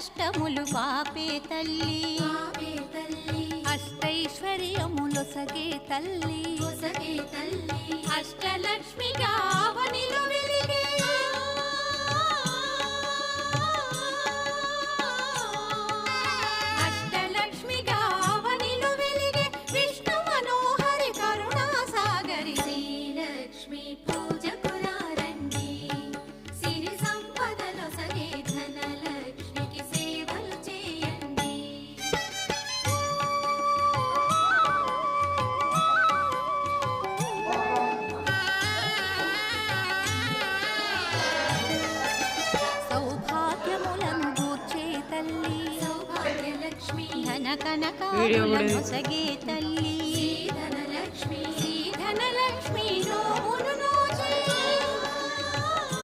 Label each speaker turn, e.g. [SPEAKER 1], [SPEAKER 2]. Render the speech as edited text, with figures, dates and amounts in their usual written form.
[SPEAKER 1] కష్టములు పాపే తల్లి అష్టైశ్వర్యములొసగే తల్లి అష్టలక్ష్మిగా అవనిలో వెలిగే అష్టలక్ష్మిగా అవనిలో వెలిగే విష్ణు మనోహరి కరుణా సాగరి
[SPEAKER 2] శ్రీలక్ష్మి పూజకులారండి సిరి సంపదలొసగే ధనలక్ష్మికి సేవలు చేయండి.
[SPEAKER 1] సౌభాగ్యములను గూర్చే తల్లి
[SPEAKER 2] సౌభాగ్యలక్ష్మి
[SPEAKER 1] ధన కనకాలను సగే తల్లి